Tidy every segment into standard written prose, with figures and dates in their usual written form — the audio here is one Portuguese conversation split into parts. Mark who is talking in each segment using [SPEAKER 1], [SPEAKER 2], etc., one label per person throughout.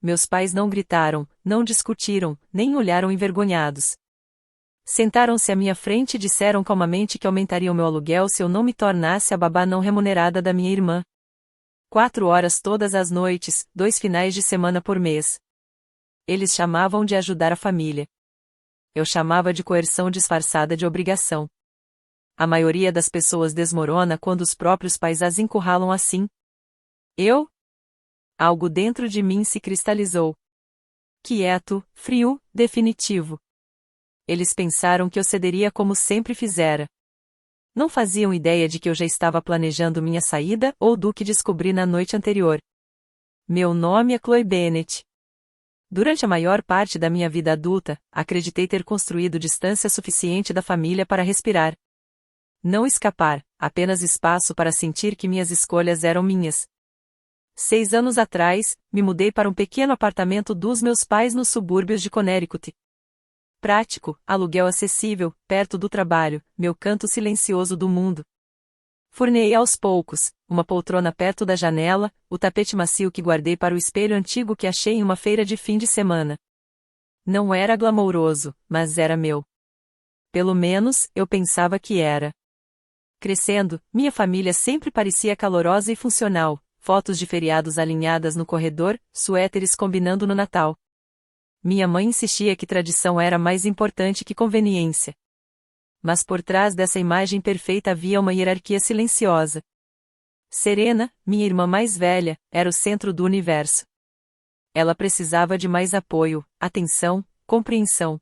[SPEAKER 1] Meus pais não gritaram, não discutiram, nem olharam envergonhados. Sentaram-se à minha frente e disseram calmamente que aumentariam meu aluguel se eu não me tornasse a babá não remunerada da minha irmã. 4 horas todas as noites, 2 finais de semana por mês. Eles chamavam de ajudar a família. Eu chamava de coerção disfarçada de obrigação. A maioria das pessoas desmorona quando os próprios pais as encurralam assim. Eu? Algo dentro de mim se cristalizou. Quieto, frio, definitivo. Eles pensaram que eu cederia como sempre fizera. Não faziam ideia de que eu já estava planejando minha saída ou do que descobri na noite anterior. Meu nome é Chloe Bennet. Durante a maior parte da minha vida adulta, acreditei ter construído distância suficiente da família para respirar. Não escapar, apenas espaço para sentir que minhas escolhas eram minhas. 6 anos atrás, me mudei para um pequeno apartamento dos meus pais nos subúrbios de Connecticut. Prático, aluguel acessível, perto do trabalho, meu canto silencioso do mundo. Fornei aos poucos, uma poltrona perto da janela, o tapete macio que guardei para o espelho antigo que achei em uma feira de fim de semana. Não era glamouroso, mas era meu. Pelo menos, eu pensava que era. Crescendo, minha família sempre parecia calorosa e funcional, fotos de feriados alinhadas no corredor, suéteres combinando no Natal. Minha mãe insistia que tradição era mais importante que conveniência. Mas por trás dessa imagem perfeita havia uma hierarquia silenciosa. Serena, minha irmã mais velha, era o centro do universo. Ela precisava de mais apoio, atenção, compreensão.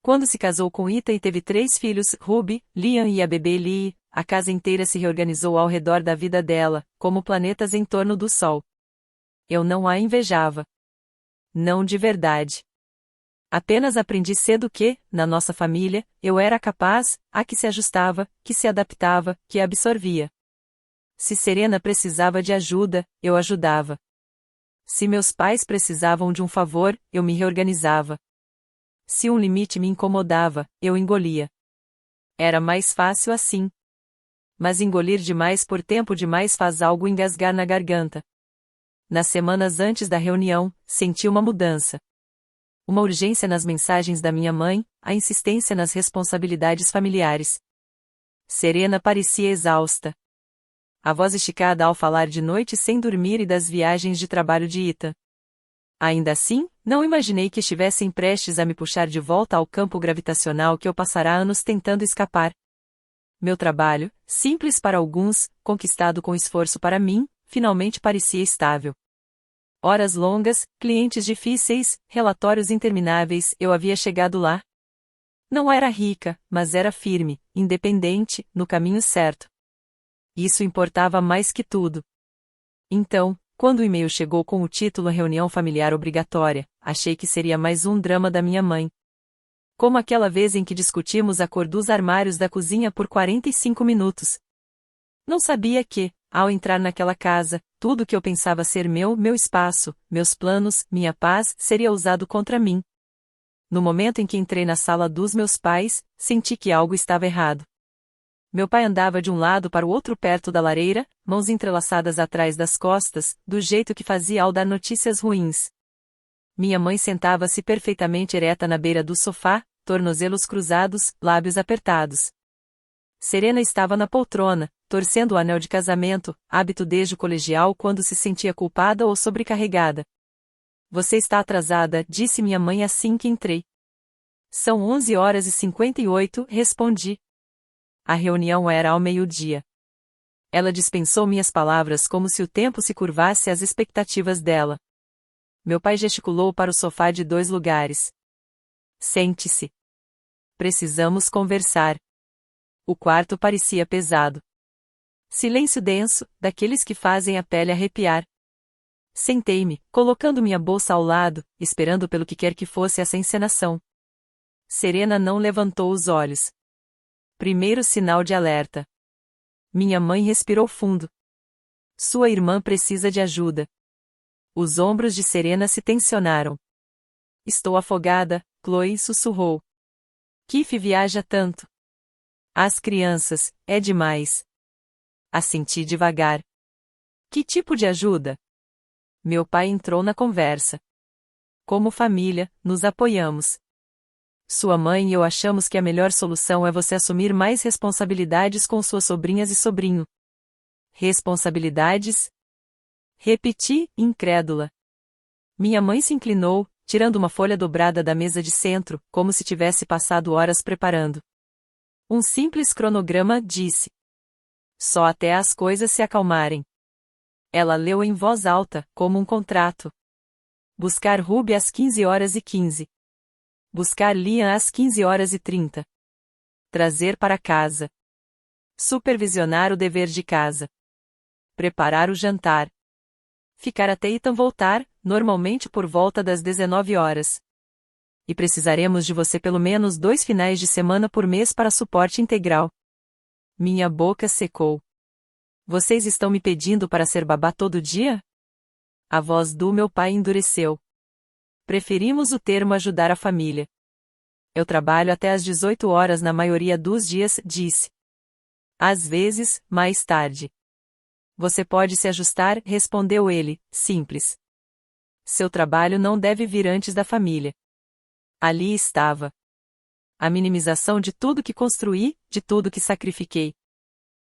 [SPEAKER 1] Quando se casou com Ita e teve 3 filhos, Ruby, Liam e a bebê Lee, a casa inteira se reorganizou ao redor da vida dela, como planetas em torno do Sol. Eu não a invejava. Não de verdade. Apenas aprendi cedo que, na nossa família, eu era capaz, a que se ajustava, que se adaptava, que absorvia. Se Serena precisava de ajuda, eu ajudava. Se meus pais precisavam de um favor, eu me reorganizava. Se um limite me incomodava, eu engolia. Era mais fácil assim. Mas engolir demais por tempo demais faz algo engasgar na garganta. Nas semanas antes da reunião, senti uma mudança. Uma urgência nas mensagens da minha mãe, a insistência nas responsabilidades familiares. Serena parecia exausta. A voz esticada ao falar de noite sem dormir e das viagens de trabalho de Ita. Ainda assim, não imaginei que estivessem prestes a me puxar de volta ao campo gravitacional que eu passara anos tentando escapar. Meu trabalho, simples para alguns, conquistado com esforço para mim, finalmente parecia estável. Horas longas, clientes difíceis, relatórios intermináveis, eu havia chegado lá. Não era rica, mas era firme, independente, no caminho certo. Isso importava mais que tudo. Então, quando o e-mail chegou com o título Reunião Familiar Obrigatória, achei que seria mais um drama da minha mãe. Como aquela vez em que discutimos a cor dos armários da cozinha por 45 minutos. Não sabia que, ao entrar naquela casa, tudo que eu pensava ser meu espaço, meus planos, minha paz, seria usado contra mim. No momento em que entrei na sala dos meus pais, senti que algo estava errado. Meu pai andava de um lado para o outro perto da lareira, mãos entrelaçadas atrás das costas, do jeito que fazia ao dar notícias ruins. Minha mãe sentava-se perfeitamente ereta na beira do sofá, tornozelos cruzados, lábios apertados. Serena estava na poltrona, torcendo o anel de casamento, hábito desde o colegial quando se sentia culpada ou sobrecarregada. Você está atrasada, disse minha mãe assim que entrei. São 11h58, respondi. A reunião era ao meio-dia. Ela dispensou minhas palavras como se o tempo se curvasse às expectativas dela. Meu pai gesticulou para o sofá de 2 lugares. Sente-se. Precisamos conversar. O quarto parecia pesado. Silêncio denso, daqueles que fazem a pele arrepiar. Sentei-me, colocando minha bolsa ao lado, esperando pelo que quer que fosse essa encenação. Serena não levantou os olhos. Primeiro sinal de alerta. Minha mãe respirou fundo. Sua irmã precisa de ajuda. Os ombros de Serena se tensionaram. Estou afogada, Chloe sussurrou. Keith viaja tanto. As crianças, é demais. Assenti devagar. Que tipo de ajuda? Meu pai entrou na conversa. Como família, nos apoiamos. Sua mãe e eu achamos que a melhor solução é você assumir mais responsabilidades com suas sobrinhas e sobrinho. Responsabilidades? Repeti, incrédula. Minha mãe se inclinou, tirando uma folha dobrada da mesa de centro, como se tivesse passado horas preparando. Um simples cronograma, disse. Só até as coisas se acalmarem. Ela leu em voz alta, como um contrato. Buscar Ruby às 15h15. Buscar Liam às 15h30. Trazer para casa. Supervisionar o dever de casa. Preparar o jantar. Ficar até Ethan voltar, normalmente por volta das 19 horas. E precisaremos de você pelo menos 2 finais de semana por mês para suporte integral. Minha boca secou. Vocês estão me pedindo para ser babá todo dia? A voz do meu pai endureceu. Preferimos o termo ajudar a família. Eu trabalho até às 18 horas na maioria dos dias, disse. Às vezes, mais tarde. Você pode se ajustar, respondeu ele, simples. Seu trabalho não deve vir antes da família. Ali estava. A minimização de tudo que construí, de tudo que sacrifiquei.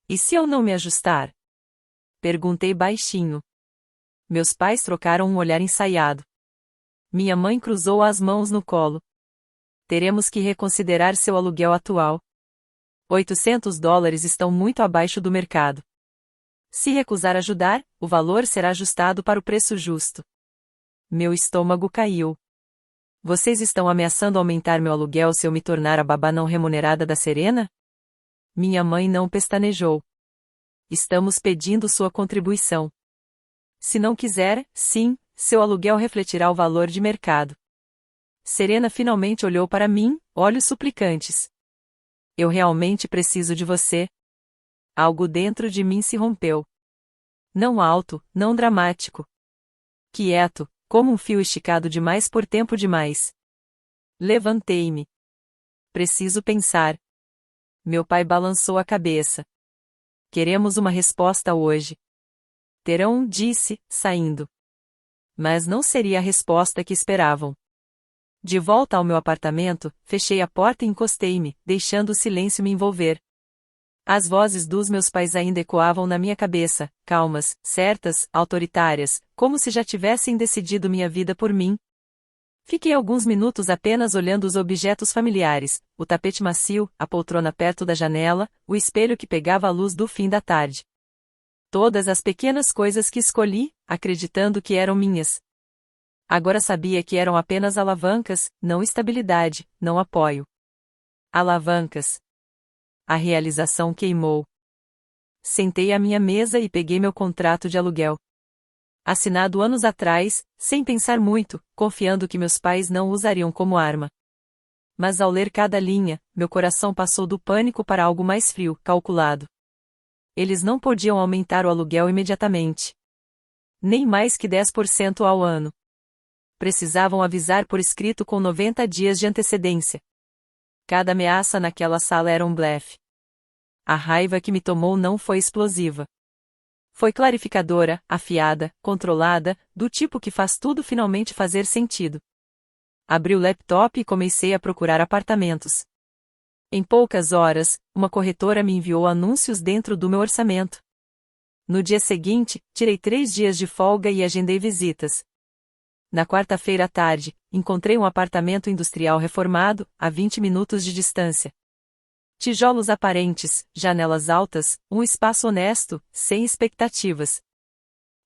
[SPEAKER 1] E se eu não me ajustar? Perguntei baixinho. Meus pais trocaram um olhar ensaiado. Minha mãe cruzou as mãos no colo. Teremos que reconsiderar seu aluguel atual. $800 estão muito abaixo do mercado. Se recusar ajudar, o valor será ajustado para o preço justo. Meu estômago caiu. Vocês estão ameaçando aumentar meu aluguel se eu me tornar a babá não remunerada da Serena? Minha mãe não pestanejou. Estamos pedindo sua contribuição. Se não quiser, sim, seu aluguel refletirá o valor de mercado. Serena finalmente olhou para mim, olhos suplicantes. Eu realmente preciso de você. Algo dentro de mim se rompeu. Não alto, não dramático. Quieto, como um fio esticado demais por tempo demais. Levantei-me. Preciso pensar. Meu pai balançou a cabeça. Queremos uma resposta hoje. Terão, disse, saindo. Mas não seria a resposta que esperavam. De volta ao meu apartamento, fechei a porta e encostei-me, deixando o silêncio me envolver. As vozes dos meus pais ainda ecoavam na minha cabeça, calmas, certas, autoritárias, como se já tivessem decidido minha vida por mim. Fiquei alguns minutos apenas olhando os objetos familiares, o tapete macio, a poltrona perto da janela, o espelho que pegava a luz do fim da tarde. Todas as pequenas coisas que escolhi, acreditando que eram minhas. Agora sabia que eram apenas alavancas, não estabilidade, não apoio. Alavancas. A realização queimou. Sentei à minha mesa e peguei meu contrato de aluguel. Assinado anos atrás, sem pensar muito, confiando que meus pais não o usariam como arma. Mas ao ler cada linha, meu coração passou do pânico para algo mais frio, calculado. Eles não podiam aumentar o aluguel imediatamente. Nem mais que 10% ao ano. Precisavam avisar por escrito com 90 dias de antecedência. Cada ameaça naquela sala era um blefe. A raiva que me tomou não foi explosiva. Foi clarificadora, afiada, controlada, do tipo que faz tudo finalmente fazer sentido. Abri o laptop e comecei a procurar apartamentos. Em poucas horas, uma corretora me enviou anúncios dentro do meu orçamento. No dia seguinte, tirei 3 dias de folga e agendei visitas. Na quarta-feira à tarde, encontrei um apartamento industrial reformado, a 20 minutos de distância. Tijolos aparentes, janelas altas, um espaço honesto, sem expectativas.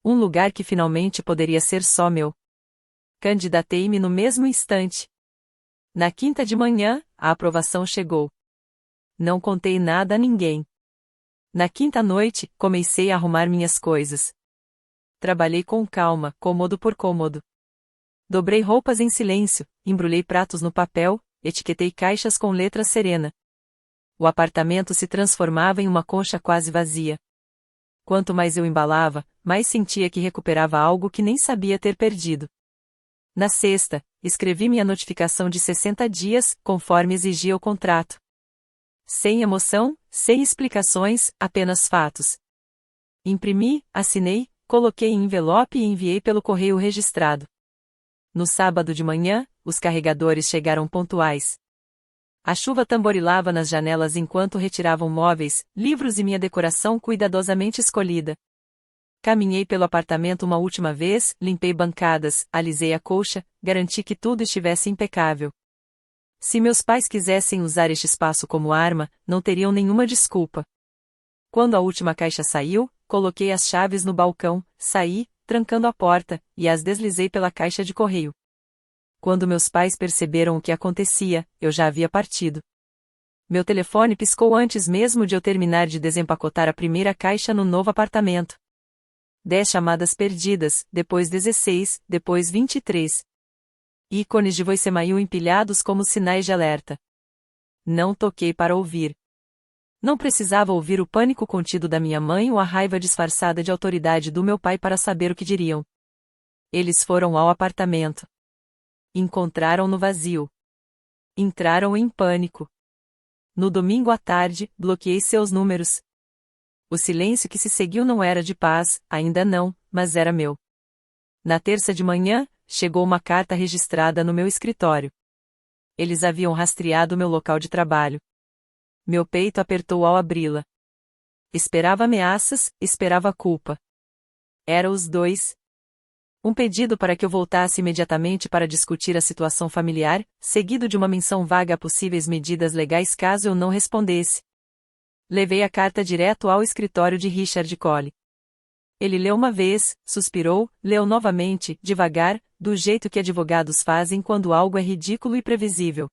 [SPEAKER 1] Um lugar que finalmente poderia ser só meu. Candidatei-me no mesmo instante. Na quinta de manhã, a aprovação chegou. Não contei nada a ninguém. Na quinta noite, comecei a arrumar minhas coisas. Trabalhei com calma, cômodo por cômodo. Dobrei roupas em silêncio, embrulhei pratos no papel, etiquetei caixas com letra Serena. O apartamento se transformava em uma concha quase vazia. Quanto mais eu embalava, mais sentia que recuperava algo que nem sabia ter perdido. Na sexta, escrevi minha notificação de 60 dias, conforme exigia o contrato. Sem emoção, sem explicações, apenas fatos. Imprimi, assinei, coloquei em envelope e enviei pelo correio registrado. No sábado de manhã, os carregadores chegaram pontuais. A chuva tamborilava nas janelas enquanto retiravam móveis, livros e minha decoração cuidadosamente escolhida. Caminhei pelo apartamento uma última vez, limpei bancadas, alisei a colcha, garanti que tudo estivesse impecável. Se meus pais quisessem usar este espaço como arma, não teriam nenhuma desculpa. Quando a última caixa saiu, coloquei as chaves no balcão, saí, trancando a porta, e as deslizei pela caixa de correio. Quando meus pais perceberam o que acontecia, eu já havia partido. Meu telefone piscou antes mesmo de eu terminar de desempacotar a primeira caixa no novo apartamento. 10 chamadas perdidas, depois 16, depois 23. Ícones de voicemail empilhados como sinais de alerta. Não toquei para ouvir. Não precisava ouvir o pânico contido da minha mãe ou a raiva disfarçada de autoridade do meu pai para saber o que diriam. Eles foram ao apartamento. Encontraram-no vazio. Entraram em pânico. No domingo à tarde, bloqueei seus números. O silêncio que se seguiu não era de paz, ainda não, mas era meu. Na terça de manhã, chegou uma carta registrada no meu escritório. Eles haviam rastreado meu local de trabalho. Meu peito apertou ao abri-la. Esperava ameaças, esperava culpa. Era os dois. Um pedido para que eu voltasse imediatamente para discutir a situação familiar, seguido de uma menção vaga a possíveis medidas legais caso eu não respondesse. Levei a carta direto ao escritório de Richard Cole. Ele leu uma vez, suspirou, leu novamente, devagar, do jeito que advogados fazem quando algo é ridículo e previsível.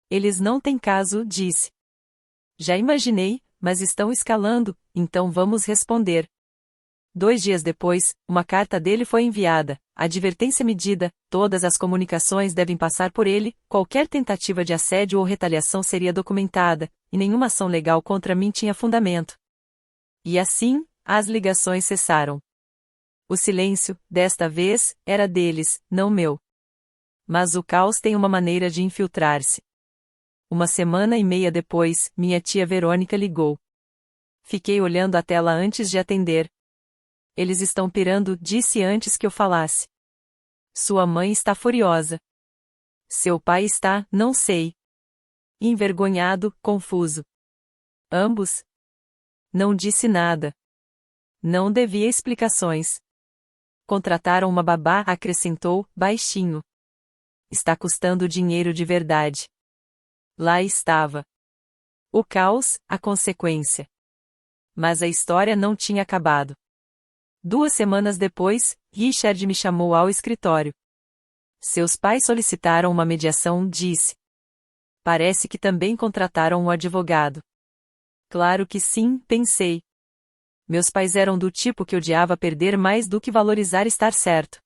[SPEAKER 1] Eles não têm caso, disse. Já imaginei, mas estão escalando, então vamos responder. 2 dias depois, uma carta dele foi enviada, advertência medida, todas as comunicações devem passar por ele, qualquer tentativa de assédio ou retaliação seria documentada, e nenhuma ação legal contra mim tinha fundamento. E assim, as ligações cessaram. O silêncio, desta vez, era deles, não meu. Mas o caos tem uma maneira de infiltrar-se. 1 semana e meia depois, minha tia Verônica ligou. Fiquei olhando a tela antes de atender. Eles estão pirando, disse antes que eu falasse. Sua mãe está furiosa. Seu pai está, não sei. Envergonhado, confuso. Ambos? Não disse nada. Não devia explicações. Contrataram uma babá, acrescentou, baixinho. Está custando dinheiro de verdade. Lá estava. O caos, a consequência. Mas a história não tinha acabado. 2 semanas depois, Richard me chamou ao escritório. Seus pais solicitaram uma mediação, disse. Parece que também contrataram um advogado. Claro que sim, pensei. Meus pais eram do tipo que odiava perder mais do que valorizar estar certo.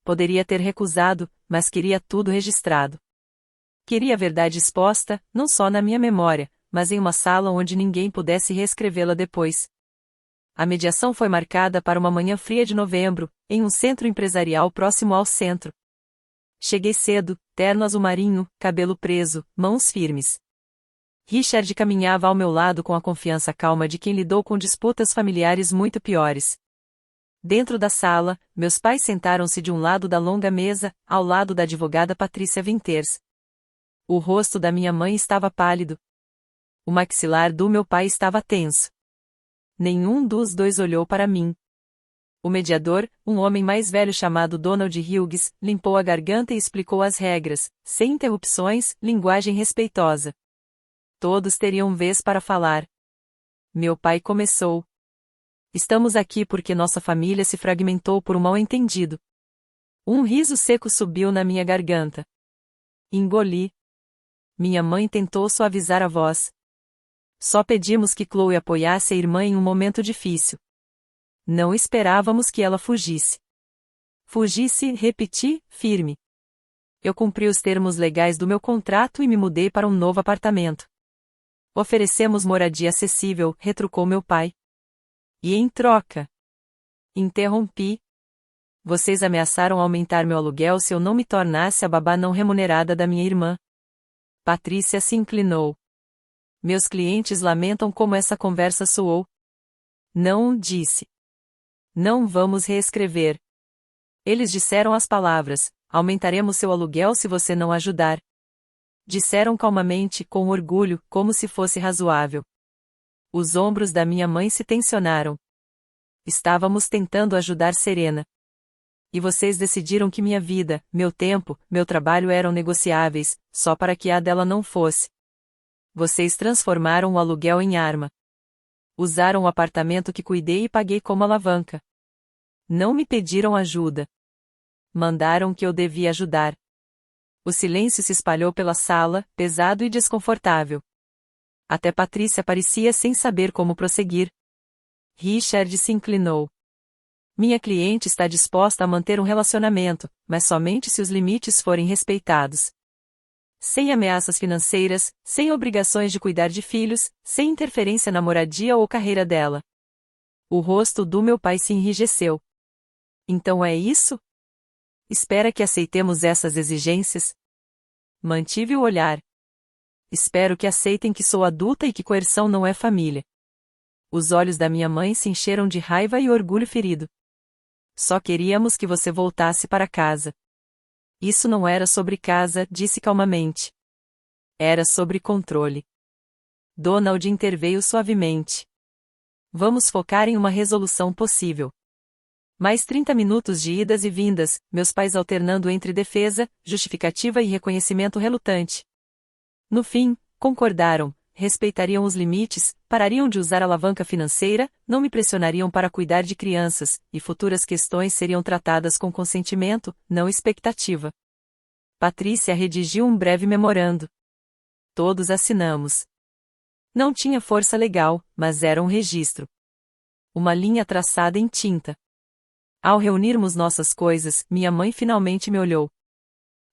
[SPEAKER 1] Poderia ter recusado, mas queria tudo registrado. Queria a verdade exposta, não só na minha memória, mas em uma sala onde ninguém pudesse reescrevê-la depois. A mediação foi marcada para uma manhã fria de novembro, em um centro empresarial próximo ao centro. Cheguei cedo, terno azul marinho, cabelo preso, mãos firmes. Richard caminhava ao meu lado com a confiança calma de quem lidou com disputas familiares muito piores. Dentro da sala, meus pais sentaram-se de um lado da longa mesa, ao lado da advogada Patrícia Winters. O rosto da minha mãe estava pálido. O maxilar do meu pai estava tenso. Nenhum dos dois olhou para mim. O mediador, um homem mais velho chamado Donald Hughes, limpou a garganta e explicou as regras, sem interrupções, linguagem respeitosa. Todos teriam vez para falar. Meu pai começou. Estamos aqui porque nossa família se fragmentou por um mal-entendido. Um riso seco subiu na minha garganta. Engoli. Minha mãe tentou suavizar a voz. Só pedimos que Chloe apoiasse a irmã em um momento difícil. Não esperávamos que ela fugisse. Fugisse, repeti, firme. Eu cumpri os termos legais do meu contrato e me mudei para um novo apartamento. Oferecemos moradia acessível, retrucou meu pai. E em troca? Interrompi. Vocês ameaçaram aumentar meu aluguel se eu não me tornasse a babá não remunerada da minha irmã. Patrícia se inclinou. Meus clientes lamentam como essa conversa soou. Não, disse. Não vamos reescrever. Eles disseram as palavras: aumentaremos seu aluguel se você não ajudar. Disseram calmamente, com orgulho, como se fosse razoável. Os ombros da minha mãe se tensionaram. Estávamos tentando ajudar Serena. E vocês decidiram que minha vida, meu tempo, meu trabalho eram negociáveis, só para que a dela não fosse. Vocês transformaram o aluguel em arma. Usaram o apartamento que cuidei e paguei como alavanca. Não me pediram ajuda. Mandaram que eu devia ajudar. O silêncio se espalhou pela sala, pesado e desconfortável. Até Patrícia parecia sem saber como prosseguir. Richard se inclinou. Minha cliente está disposta a manter um relacionamento, mas somente se os limites forem respeitados. Sem ameaças financeiras, sem obrigações de cuidar de filhos, sem interferência na moradia ou carreira dela. O rosto do meu pai se enrijeceu. Então é isso? Espera que aceitemos essas exigências? Mantive o olhar. Espero que aceitem que sou adulta e que coerção não é família. Os olhos da minha mãe se encheram de raiva e orgulho ferido. Só queríamos que você voltasse para casa. Isso não era sobre casa, disse calmamente. Era sobre controle. Donald interveio suavemente. Vamos focar em uma resolução possível. Mais 30 minutos de idas e vindas, meus pais alternando entre defesa, justificativa e reconhecimento relutante. No fim, concordaram, respeitariam os limites, parariam de usar alavanca financeira, não me pressionariam para cuidar de crianças, e futuras questões seriam tratadas com consentimento, não expectativa. Patrícia redigiu um breve memorando. Todos assinamos. Não tinha força legal, mas era um registro. Uma linha traçada em tinta. Ao reunirmos nossas coisas, minha mãe finalmente me olhou.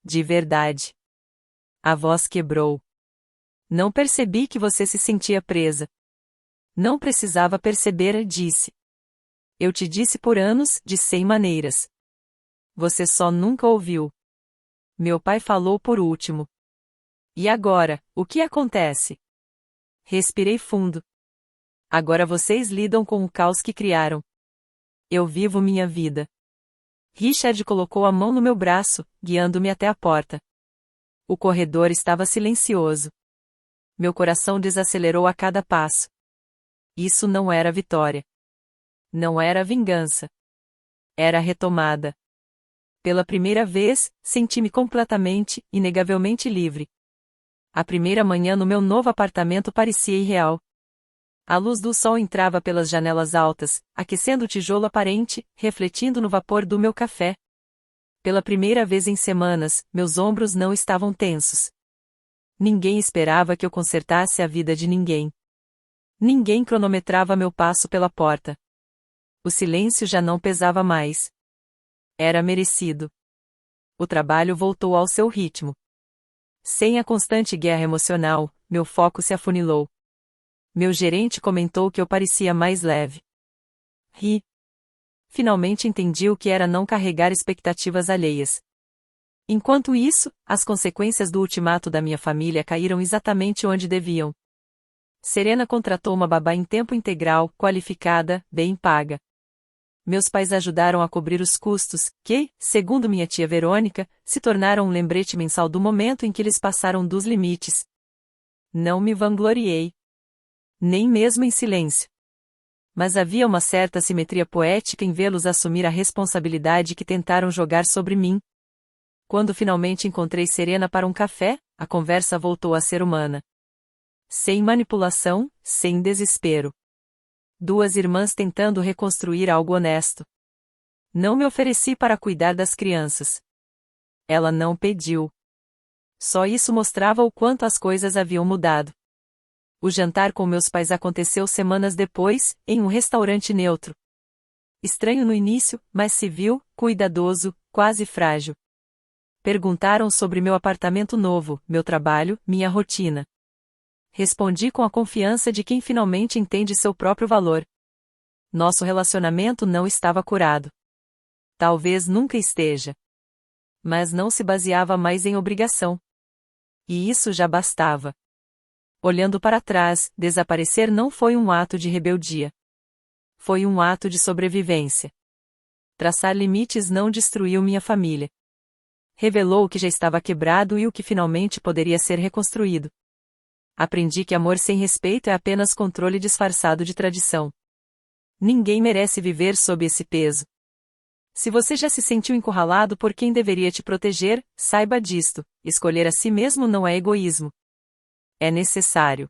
[SPEAKER 1] De verdade. A voz quebrou. Não percebi que você se sentia presa. Não precisava perceber, disse. Eu te disse por anos, de 100 maneiras. Você só nunca ouviu. Meu pai falou por último. E agora, o que acontece? Respirei fundo. Agora vocês lidam com o caos que criaram. Eu vivo minha vida. Richard colocou a mão no meu braço, guiando-me até a porta. O corredor estava silencioso. Meu coração desacelerou a cada passo. Isso não era vitória. Não era vingança. Era retomada. Pela primeira vez, senti-me completamente, inegavelmente livre. A primeira manhã no meu novo apartamento parecia irreal. A luz do sol entrava pelas janelas altas, aquecendo o tijolo aparente, refletindo no vapor do meu café. Pela primeira vez em semanas, meus ombros não estavam tensos. Ninguém esperava que eu consertasse a vida de ninguém. Ninguém cronometrava meu passo pela porta. O silêncio já não pesava mais. Era merecido. O trabalho voltou ao seu ritmo. Sem a constante guerra emocional, meu foco se afunilou. Meu gerente comentou que eu parecia mais leve. Ri. Finalmente entendi o que era não carregar expectativas alheias. Enquanto isso, as consequências do ultimato da minha família caíram exatamente onde deviam. Serena contratou uma babá em tempo integral, qualificada, bem paga. Meus pais ajudaram a cobrir os custos, que, segundo minha tia Verônica, se tornaram um lembrete mensal do momento em que eles passaram dos limites. Não me vangloriei. Nem mesmo em silêncio. Mas havia uma certa simetria poética em vê-los assumir a responsabilidade que tentaram jogar sobre mim. Quando finalmente encontrei Serena para um café, a conversa voltou a ser humana. Sem manipulação, sem desespero. Duas irmãs tentando reconstruir algo honesto. Não me ofereci para cuidar das crianças. Ela não pediu. Só isso mostrava o quanto as coisas haviam mudado. O jantar com meus pais aconteceu semanas depois, em um restaurante neutro. Estranho no início, mas civil, cuidadoso, quase frágil. Perguntaram sobre meu apartamento novo, meu trabalho, minha rotina. Respondi com a confiança de quem finalmente entende seu próprio valor. Nosso relacionamento não estava curado. Talvez nunca esteja. Mas não se baseava mais em obrigação. E isso já bastava. Olhando para trás, desaparecer não foi um ato de rebeldia. foi um ato de sobrevivência. Traçar limites não destruiu minha família. Revelou o que já estava quebrado e o que finalmente poderia ser reconstruído. Aprendi que amor sem respeito é apenas controle disfarçado de tradição. Ninguém merece viver sob esse peso. Se você já se sentiu encurralado por quem deveria te proteger, saiba disto: escolher a si mesmo não é egoísmo. É necessário.